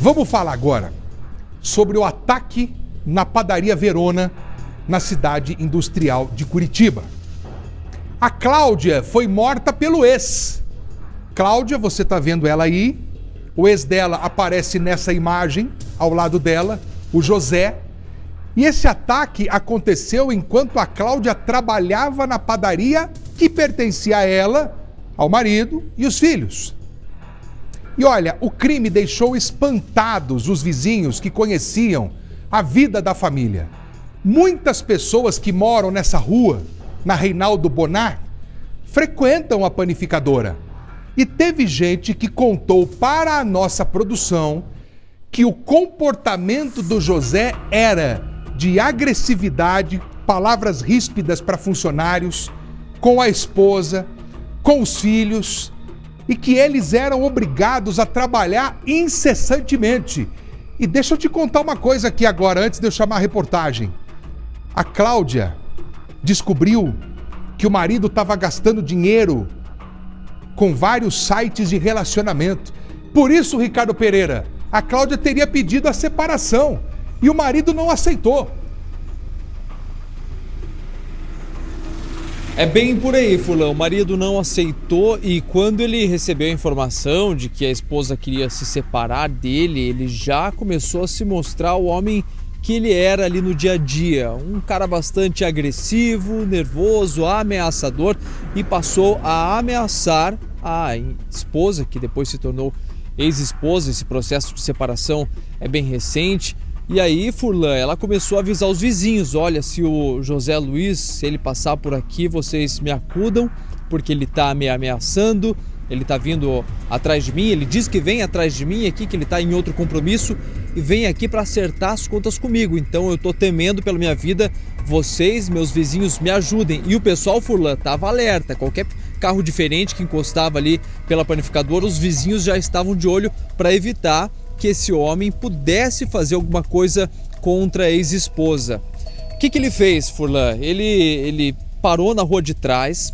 Vamos falar agora sobre o ataque na padaria Verona, na cidade industrial de Curitiba. A Cláudia foi morta pelo ex. Cláudia, você está vendo ela aí. O ex dela aparece nessa imagem, ao lado dela, o José. E esse ataque aconteceu enquanto a Cláudia trabalhava na padaria que pertencia a ela, ao marido e os filhos. E olha, o crime deixou espantados os vizinhos que conheciam a vida da família. Muitas pessoas que moram nessa rua, na Reinaldo Bonar, frequentam a panificadora. E teve gente que contou para a nossa produção que o comportamento do José era de agressividade, palavras ríspidas para funcionários, com a esposa, com os filhos, e que eles eram obrigados a trabalhar incessantemente. E deixa eu te contar uma coisa aqui agora, antes de eu chamar a reportagem. A Cláudia descobriu que o marido estava gastando dinheiro com vários sites de relacionamento. Por isso, Ricardo Pereira, a Cláudia teria pedido a separação e o marido não aceitou. É bem por aí, Fulão. O marido não aceitou e quando ele recebeu a informação de que a esposa queria se separar dele, ele já começou a se mostrar o homem que ele era ali no dia a dia. Um cara bastante agressivo, nervoso, ameaçador e passou a ameaçar a esposa, que depois se tornou ex-esposa. Esse processo de separação é bem recente. E aí, Furlan, ela começou a avisar os vizinhos: olha, se o José Luiz, se ele passar por aqui, vocês me acudam, porque ele tá me ameaçando, ele tá vindo atrás de mim, ele diz que vem atrás de mim aqui, que ele tá em outro compromisso e vem aqui para acertar as contas comigo. Então eu tô temendo pela minha vida, vocês, meus vizinhos, me ajudem. E o pessoal, Furlan, tava alerta, qualquer carro diferente que encostava ali pela panificadora, os vizinhos já estavam de olho para evitar que esse homem pudesse fazer alguma coisa contra a ex-esposa. O que ele fez, Furlan? Ele parou na rua de trás,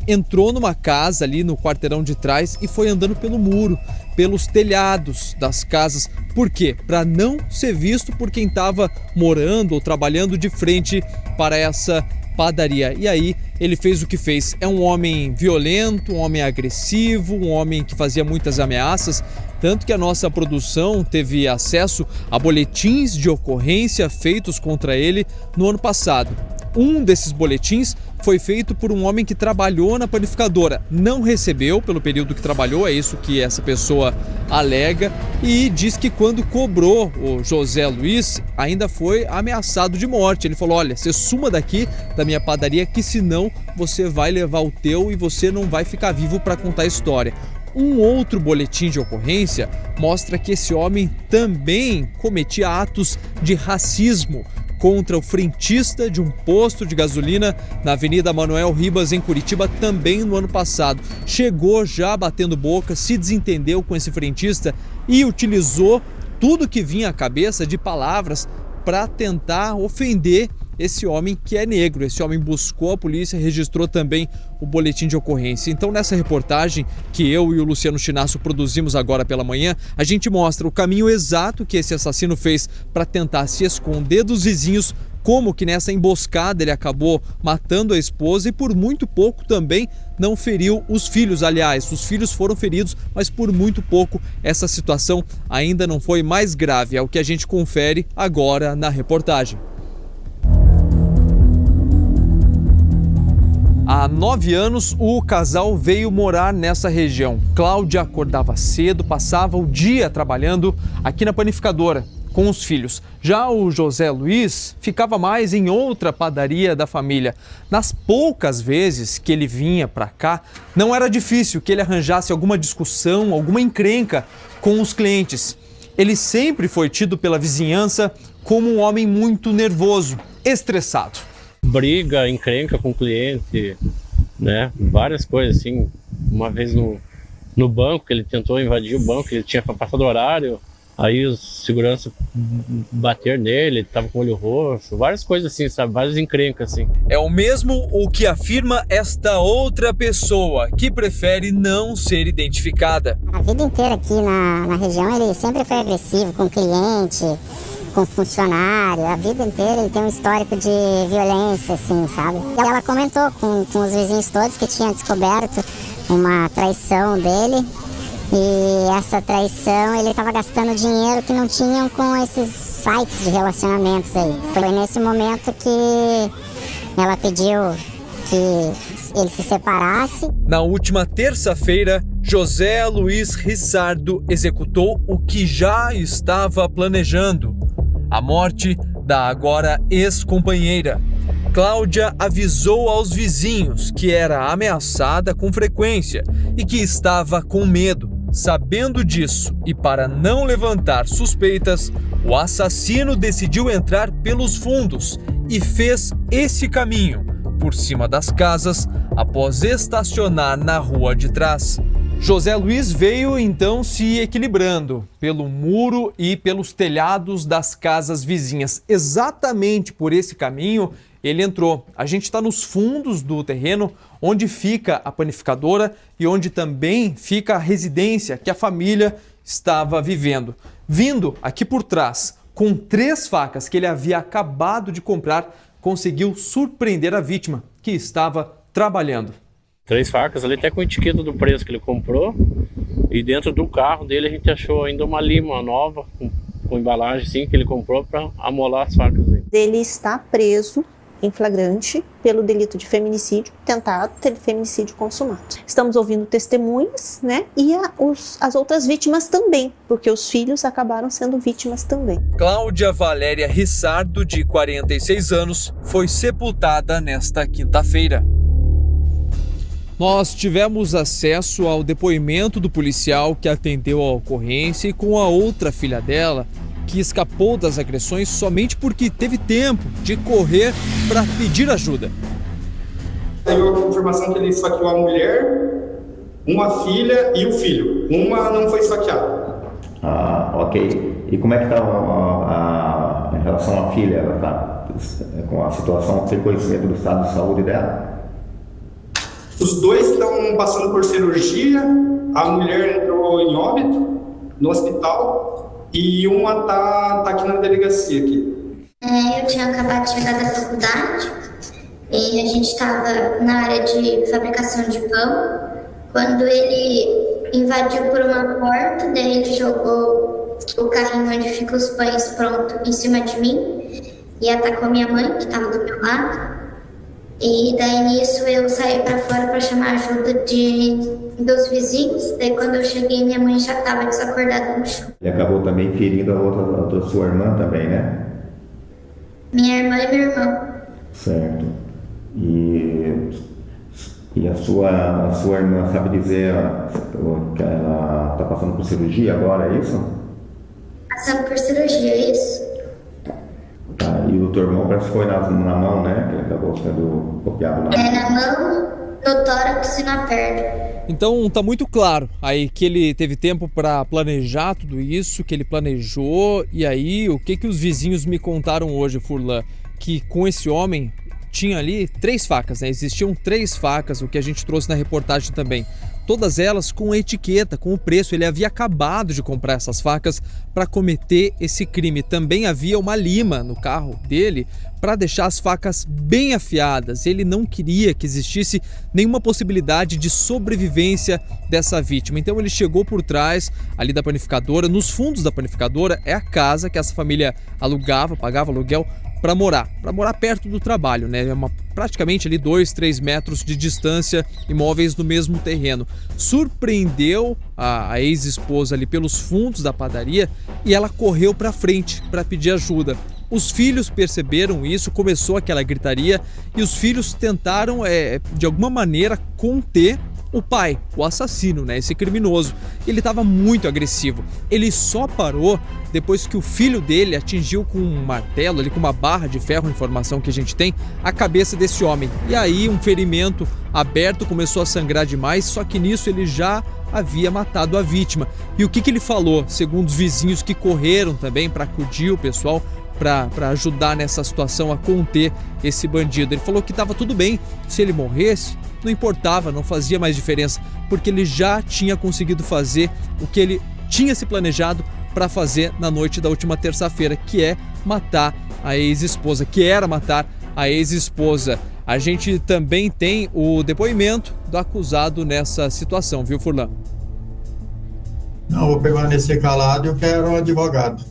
entrou numa casa ali no quarteirão de trás e foi andando pelo muro, pelos telhados das casas. Por quê? Para não ser visto por quem estava morando ou trabalhando de frente para essa padaria. E aí ele fez o que fez. É um homem violento, um homem agressivo, um homem que fazia muitas ameaças, tanto que a nossa produção teve acesso a boletins de ocorrência feitos contra ele no ano passado. Um desses boletins foi feito por um homem que trabalhou na panificadora, não recebeu pelo período que trabalhou, é isso que essa pessoa alega, e diz que quando cobrou o José Luiz, ainda foi ameaçado de morte. Ele falou: olha, você suma daqui da minha padaria, que senão você vai levar o teu e você não vai ficar vivo para contar a história. Um outro boletim de ocorrência mostra que esse homem também cometia atos de racismo contra o frentista de um posto de gasolina na Avenida Manuel Ribas, em Curitiba, também no ano passado. Chegou já batendo boca, se desentendeu com esse frentista e utilizou tudo que vinha à cabeça de palavras para tentar ofender esse homem que é negro. Esse homem buscou a polícia, registrou também o boletim de ocorrência. Então, nessa reportagem que eu e o Luciano Chinasso produzimos agora pela manhã, a gente mostra o caminho exato que esse assassino fez para tentar se esconder dos vizinhos, como que nessa emboscada ele acabou matando a esposa e por muito pouco também não feriu os filhos. Aliás, os filhos foram feridos, mas por muito pouco. Essa situação ainda não foi mais grave. É o que a gente confere agora na reportagem. Há 9 anos, o casal veio morar nessa região. Cláudia acordava cedo, passava o dia trabalhando aqui na panificadora com os filhos. Já o José Luiz ficava mais em outra padaria da família. Nas poucas vezes que ele vinha para cá, não era difícil que ele arranjasse alguma discussão, alguma encrenca com os clientes. Ele sempre foi tido pela vizinhança como um homem muito nervoso, estressado. Briga, encrenca com o cliente, né? Várias coisas assim. Uma vez no banco, que ele tentou invadir o banco, ele tinha passado o horário, Aí os segurança bater nele, ele tava com o olho roxo, várias coisas assim, sabe? Várias encrencas assim. É o mesmo o que afirma esta outra pessoa, que prefere não ser identificada. A vida inteira aqui na região ele sempre foi agressivo com cliente, com funcionário. A vida inteira ele tem um histórico de violência, assim, sabe? E ela comentou com os vizinhos todos que tinha descoberto uma traição dele. E essa traição, ele estava gastando dinheiro que não tinham com esses sites de relacionamentos aí. Foi nesse momento que ela pediu que ele se separasse. Na última terça-feira, José Luiz Rissardo executou o que já estava planejando: a morte da agora ex-companheira. Cláudia avisou aos vizinhos que era ameaçada com frequência e que estava com medo. Sabendo disso e para não levantar suspeitas, o assassino decidiu entrar pelos fundos e fez esse caminho por cima das casas após estacionar na rua de trás. José Luiz veio então se equilibrando pelo muro e pelos telhados das casas vizinhas. Exatamente por esse caminho ele entrou. A gente está nos fundos do terreno onde fica a panificadora e onde também fica a residência que a família estava vivendo. Vindo aqui por trás, com 3 facas que ele havia acabado de comprar, conseguiu surpreender a vítima, que estava trabalhando. 3 facas ali, até com etiqueta do preço que ele comprou. E dentro do carro dele a gente achou ainda uma lima nova, com embalagem assim, que ele comprou para amolar as facas aí. Ele está preso em flagrante pelo delito de feminicídio, tentado feminicídio consumado. Estamos ouvindo testemunhas, né? E as outras vítimas também, porque os filhos acabaram sendo vítimas também. Cláudia Valéria Rissardo, de 46 anos, foi sepultada nesta quinta-feira. Nós tivemos acesso ao depoimento do policial que atendeu a ocorrência e com a outra filha dela, que escapou das agressões somente porque teve tempo de correr para pedir ajuda. Teve a confirmação que ele esfaqueou a mulher, uma filha e o filho. Uma não foi esfaqueada. Ah, ok. E como é que está em relação à filha? Ela está com a situação, tem conhecimento do estado de saúde dela? Os dois estão passando por cirurgia. A mulher entrou em óbito no hospital. E uma tá aqui na delegacia aqui. Eu tinha acabado de chegar da faculdade e a gente estava na área de fabricação de pão, quando ele invadiu por uma porta, daí ele jogou o carrinho onde ficam os pães pronto em cima de mim e atacou minha mãe, que estava do meu lado. E daí nisso eu saí para fora para chamar ajuda dos vizinhos. Daí quando eu cheguei, minha mãe já estava desacordada no chão. Ele acabou também ferindo a outra sua irmã também, né? Minha irmã e meu irmão. Certo. E a sua irmã sabe dizer que ela está passando por cirurgia agora, é isso? Passando por cirurgia, é isso. Tá, e o teu irmão parece que foi na mão, né? Que ele acabou sendo copiado na mão, no tórax e na perna. Então tá muito claro aí que ele teve tempo para planejar tudo isso, que ele planejou. E aí o que os vizinhos me contaram hoje, Furlan? Que com esse homem tinha ali 3 facas, né? Existiam 3 facas, o que a gente trouxe na reportagem também. Todas elas com etiqueta, com o preço. Ele havia acabado de comprar essas facas para cometer esse crime. Também havia uma lima no carro dele para deixar as facas bem afiadas. Ele não queria que existisse nenhuma possibilidade de sobrevivência dessa vítima. Então ele chegou por trás ali da panificadora. Nos fundos da panificadora é a casa que essa família alugava, pagava aluguel para morar perto do trabalho, né? Praticamente ali 2-3 metros de distância, imóveis no mesmo terreno. Surpreendeu a ex-esposa ali pelos fundos da padaria e ela correu para frente para pedir ajuda. Os filhos perceberam isso, começou aquela gritaria e os filhos tentaram, de alguma maneira, conter o pai, o assassino, né? Esse criminoso. Ele estava muito agressivo. Ele só parou depois que o filho dele atingiu com um martelo, ali com uma barra de ferro, a informação que a gente tem, a cabeça desse homem. E aí um ferimento aberto, começou a sangrar demais, só que nisso ele já havia matado a vítima. E o que ele falou, segundo os vizinhos que correram também para acudir o pessoal, para ajudar nessa situação a conter esse bandido? Ele falou que estava tudo bem, se ele morresse, não importava, não fazia mais diferença, porque ele já tinha conseguido fazer o que ele tinha se planejado para fazer na noite da última terça-feira, que é matar a ex-esposa, que era matar a ex-esposa. A gente também tem o depoimento do acusado nessa situação, viu, Furlan? Não, vou permanecer calado e eu quero um advogado.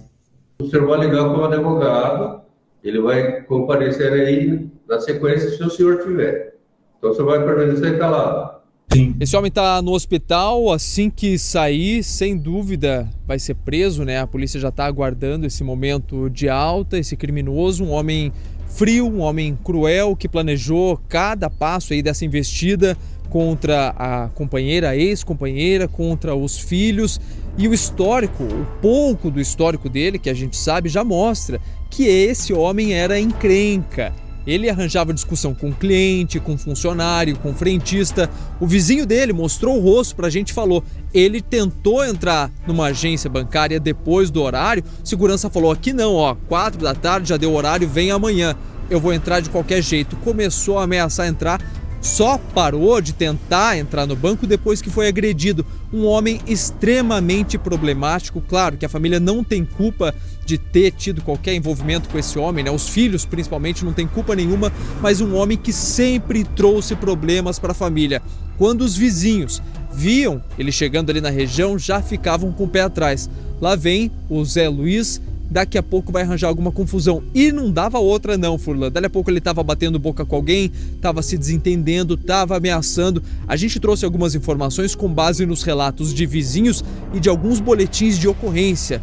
O senhor vai ligar para o advogado, ele vai comparecer aí na sequência se o senhor tiver. Então o senhor vai permanecer calado. Sim. Esse homem está no hospital, assim que sair, sem dúvida, vai ser preso, né? A polícia já está aguardando esse momento de alta, esse criminoso, um homem frio, um homem cruel, que planejou cada passo aí dessa investida contra a companheira, a ex-companheira, contra os filhos. E o histórico, o pouco do histórico dele, que a gente sabe, já mostra que esse homem era encrenca. Ele arranjava discussão com o cliente, com o funcionário, com o frentista. O vizinho dele mostrou o rosto pra gente e falou: ele tentou entrar numa agência bancária depois do horário. Segurança falou: aqui não, ó, 4 da tarde, já deu horário, vem amanhã. Eu vou entrar de qualquer jeito. Começou a ameaçar entrar, só parou de tentar entrar no banco depois que foi agredido. Um homem extremamente problemático. Claro que a família não tem culpa de ter tido qualquer envolvimento com esse homem, né? Os filhos, principalmente, não tem culpa nenhuma, mas um homem que sempre trouxe problemas para a família. Quando os vizinhos viam ele chegando ali na região, já ficavam com o pé atrás. Lá vem o Zé Luiz, daqui a pouco vai arranjar alguma confusão. E não dava outra não, Furlan. Daqui a pouco ele estava batendo boca com alguém, estava se desentendendo, estava ameaçando. A gente trouxe algumas informações com base nos relatos de vizinhos e de alguns boletins de ocorrência.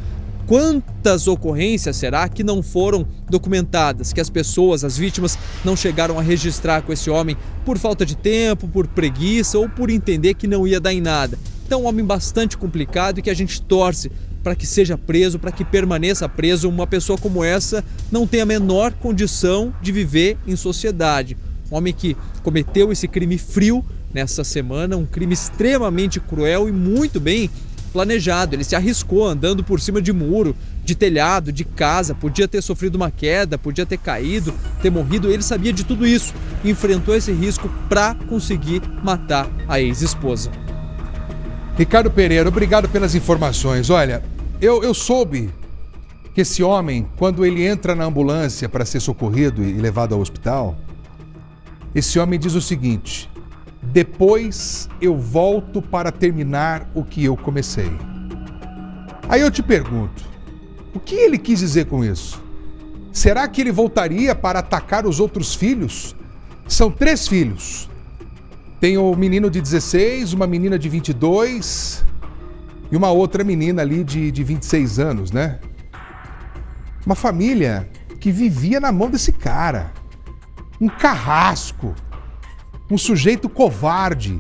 Quantas ocorrências será que não foram documentadas, que as pessoas, as vítimas, não chegaram a registrar com esse homem por falta de tempo, por preguiça ou por entender que não ia dar em nada? Então, um homem bastante complicado e que a gente torce para que seja preso, para que permaneça preso. Uma pessoa como essa não tem a menor condição de viver em sociedade. Um homem que cometeu esse crime frio nessa semana, um crime extremamente cruel e muito bem planejado. Ele se arriscou andando por cima de muro, de telhado, de casa, podia ter sofrido uma queda, podia ter caído, ter morrido. Ele sabia de tudo isso, enfrentou esse risco para conseguir matar a ex-esposa. Ricardo Pereira, obrigado pelas informações. Olha, eu soube que esse homem, quando ele entra na ambulância para ser socorrido e levado ao hospital, esse homem diz o seguinte: depois eu volto para terminar o que eu comecei. Aí eu te pergunto, o que ele quis dizer com isso? Será que ele voltaria para atacar os outros filhos? São 3 filhos. Tem o menino de 16, uma menina de 22 e uma outra menina ali de 26 anos, né? Uma família que vivia na mão desse cara. Um carrasco. Um sujeito covarde.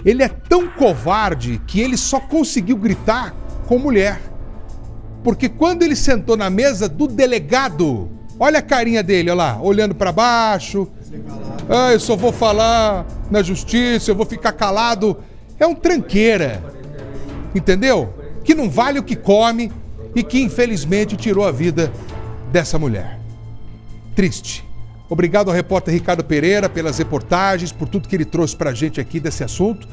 Ele é tão covarde que ele só conseguiu gritar com mulher. Porque quando ele sentou na mesa do delegado, olha a carinha dele, olha lá, olhando para baixo. Ah, eu só vou falar na justiça, eu vou ficar calado. É um tranqueira, entendeu? Que não vale o que come e que infelizmente tirou a vida dessa mulher. Triste. Obrigado ao repórter Ricardo Pereira pelas reportagens, por tudo que ele trouxe pra gente aqui desse assunto.